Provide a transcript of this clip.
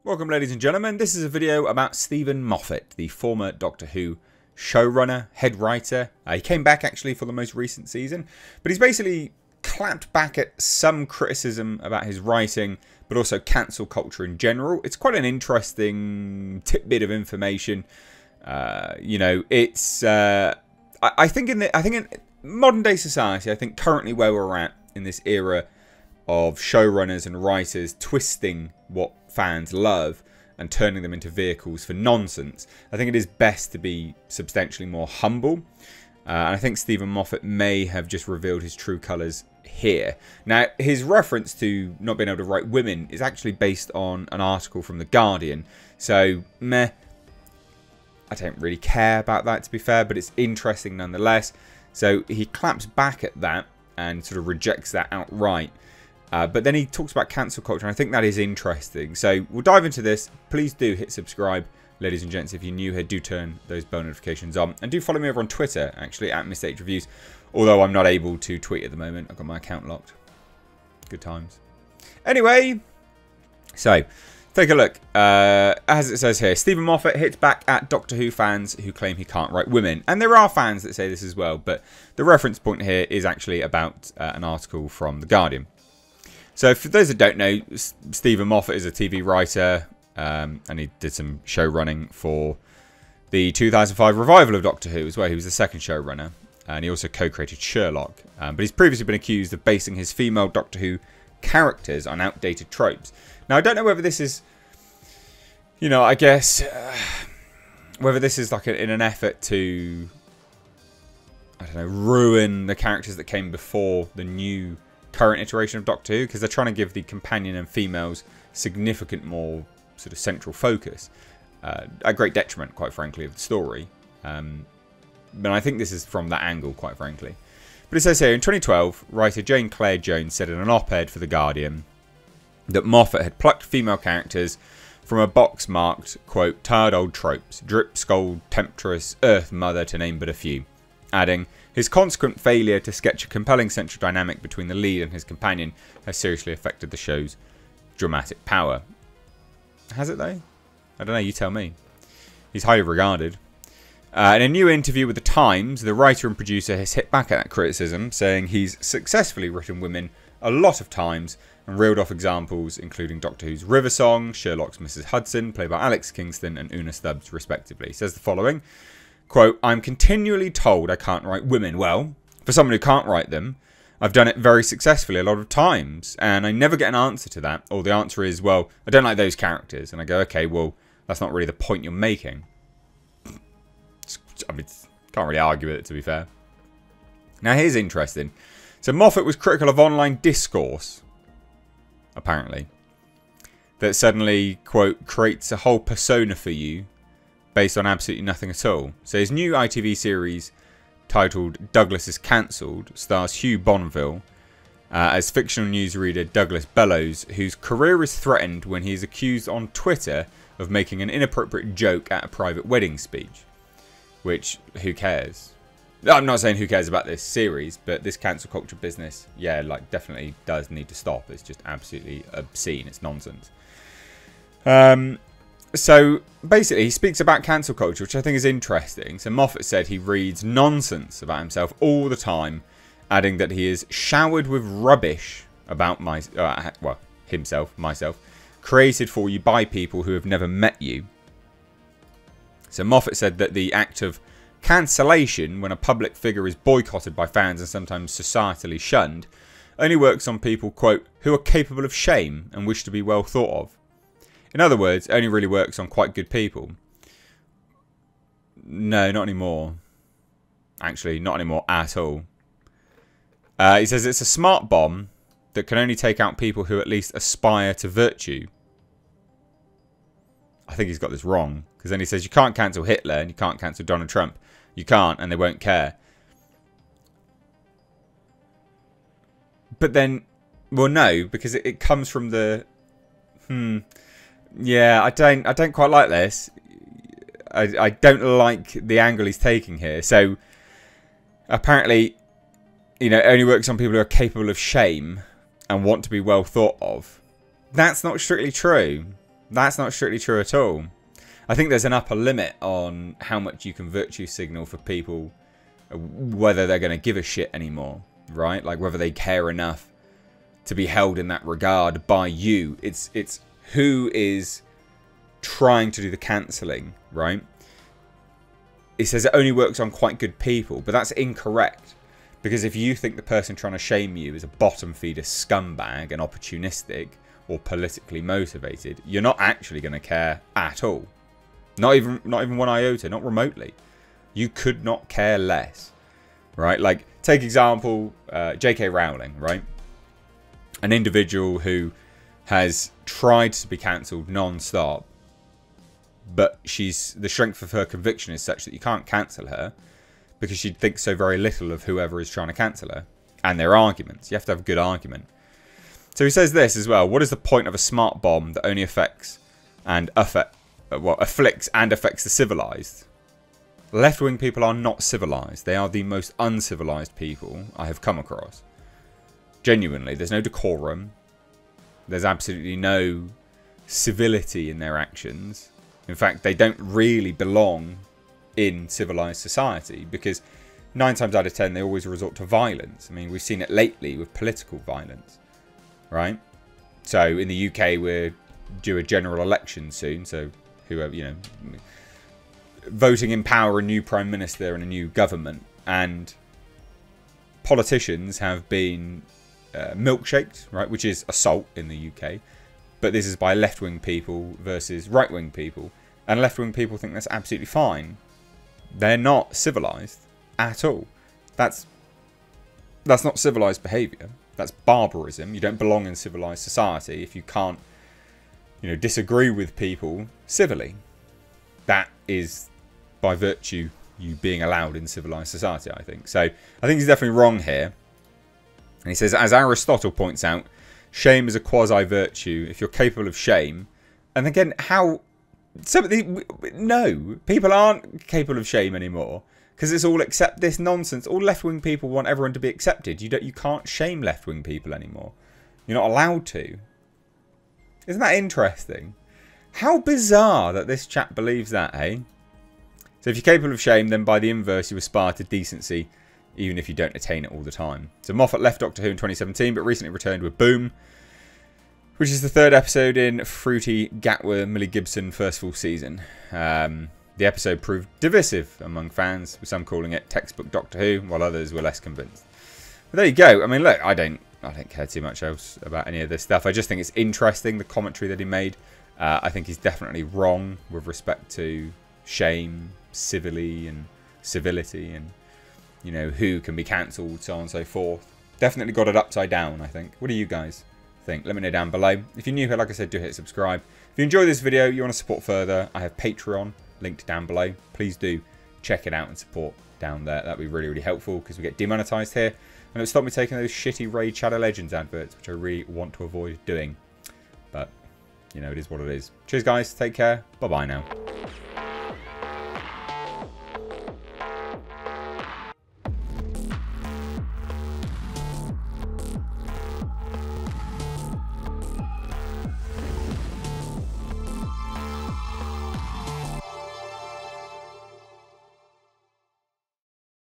Welcome ladies and gentlemen, this is a video about Steven Moffat, the former Doctor Who showrunner, head writer. He came back actually for the most recent season, but he's basically clapped back at some criticism about his writing, but also cancel culture in general. It's quite an interesting tidbit of information. It's I think in modern day society, I think currently where we're at in this era of showrunners and writers twisting what fans love and turning them into vehicles for nonsense, I think it is best to be substantially more humble. And I think Steven Moffat may have just revealed his true colours here. Now, his reference to not being able to write women is actually based on an article from The Guardian. So, meh. I don't really care about that, to be fair, but it's interesting nonetheless. So he claps back at that and sort of rejects that outright. But then he talks about cancel culture, and I think that is interesting. So we'll dive into this. Please do hit subscribe, ladies and gents. If you're new here, do turn those bell notifications on. And do follow me over on Twitter, actually, at Mr. Reviews. Although I'm not able to tweet at the moment. I've got my account locked. Good times. Anyway, so take a look. As it says here, Steven Moffat hits back at Doctor Who fans who claim he can't write women. And there are fans that say this as well. But the reference point here is actually about an article from The Guardian. So for those that don't know, Steven Moffat is a TV writer, and he did some show running for the 2005 revival of Doctor Who as well. He was the second showrunner, and he also co-created Sherlock. But he's previously been accused of basing his female Doctor Who characters on outdated tropes. Now, I don't know whether this is, I guess, whether this is like in an effort to, ruin the characters that came before the new current iteration of Doctor Who, because they're trying to give the companion and females significant more sort of central focus, at great detriment, quite frankly, of the story. But I think this is from that angle, quite frankly. But it says here, in 2012, writer Jane Claire Jones said in an op-ed for The Guardian that Moffat had plucked female characters from a box marked, quote, tired old tropes, drip, scold, temptress, earth mother, to name but a few, adding, his consequent failure to sketch a compelling central dynamic between the lead and his companion has seriously affected the show's dramatic power. Has it though? I don't know, you tell me. He's highly regarded. In a new interview with The Times, the writer and producer has hit back at that criticism, saying he's successfully written women a lot of times and reeled off examples including Doctor Who's River Song, Sherlock's Mrs. Hudson, played by Alex Kingston, and Una Stubbs, respectively. He says the following, quote, I'm continually told I can't write women. Well, for someone who can't write them, I've done it very successfully a lot of times, and I never get an answer to that. Or the answer is, well, I don't like those characters. And I go, okay, well, that's not really the point you're making. I mean, can't really argue with it, to be fair. Now, here's interesting. So Moffat was critical of online discourse, apparently, that suddenly, quote, creates a whole persona for you based on absolutely nothing at all. So his new ITV series, titled Douglas is Cancelled, stars Hugh Bonneville as fictional newsreader Douglas Bellows, whose career is threatened when he is accused on Twitter of making an inappropriate joke at a private wedding speech. Which, who cares? I'm not saying who cares about this series, but this cancel culture business, yeah, like, definitely does need to stop. It's just absolutely obscene. It's nonsense. So, basically, he speaks about cancel culture, which I think is interesting. So, Moffat said he reads nonsense about himself all the time, adding that he is showered with rubbish about myself, created for you by people who have never met you. So, Moffat said that the act of cancellation, when a public figure is boycotted by fans and sometimes societally shunned, only works on people, quote, who are capable of shame and wish to be well thought of. In other words, it only really works on quite good people. No, not anymore. Actually, not anymore at all. He says it's a smart bomb that can only take out people who at least aspire to virtue. I think he's got this wrong. Because then he says you can't cancel Hitler and you can't cancel Donald Trump. You can't, and they won't care. But then, well, no, because it comes from the... Yeah, I don't quite like this. I don't like the angle he's taking here. So, apparently, it only works on people who are capable of shame and want to be well thought of. That's not strictly true. That's not strictly true at all. I think there's an upper limit on how much you can virtue signal for people, whether they're going to give a shit anymore, right? Like whether they care enough to be held in that regard by you. It's who is trying to do the cancelling, right? It says it only works on quite good people, but that's incorrect. Because if you think the person trying to shame you is a bottom feeder scumbag and opportunistic or politically motivated, you're not actually going to care at all. Not even one iota, not remotely. You could not care less, right? Like, take example, J.K. Rowling, right? An individual who has tried to be cancelled non-stop, but the strength of her conviction is such that you can't cancel her because she thinks so very little of whoever is trying to cancel her and their arguments. You have to have a good argument. So he says this as well. What is the point of a smart bomb that only afflicts and affects the civilized? Left-wing people are not civilized. They are the most uncivilized people I have come across. Genuinely, there's no decorum. There's absolutely no civility in their actions. In fact, they don't really belong in civilized society because 9 times out of 10 they always resort to violence. I mean, we've seen it lately with political violence, right? So in the UK we're due a general election soon, so whoever, you know, voting in power a new prime minister and a new government, and politicians have been milkshaked, right, which is assault in the UK, but this is by left-wing people versus right-wing people, and left-wing people think that's absolutely fine. They're not civilized at all. That's not civilized behavior. That's barbarism. You don't belong in civilized society if you can't, you know, disagree with people civilly. That is by virtue you being allowed in civilized society, I think. So I think he's definitely wrong here. And he says, as Aristotle points out, shame is a quasi-virtue if you're capable of shame. And again, how... No, people aren't capable of shame anymore because it's all accept this nonsense. All left-wing people want everyone to be accepted. You can't shame left-wing people anymore. You're not allowed to. Isn't that interesting? How bizarre that this chap believes that, eh? So if you're capable of shame, then by the inverse, you aspire to decency, even if you don't attain it all the time. So Moffat left Doctor Who in 2017, but recently returned with Boom, which is the 3rd episode in Fruity Gatwa Millie Gibson first full season. The episode proved divisive among fans, with some calling it textbook Doctor Who, while others were less convinced. But there you go. I mean, look, I don't care too much else about any of this stuff. I just think it's interesting, the commentary that he made. I think he's definitely wrong with respect to shame, civility, and you know, who can be cancelled, so on and so forth. Definitely got it upside down, I think. What do you guys think? Let me know down below. If you're new here, like I said, do hit subscribe. If you enjoy this video, you want to support further, I have Patreon linked down below. Please do check it out and support down there. That'd be really, really helpful because we get demonetized here, and it'll stop me taking those shitty Raid Shadow Legends adverts, which I really want to avoid doing. But, you know, it is what it is. Cheers, guys. Take care. Bye-bye now.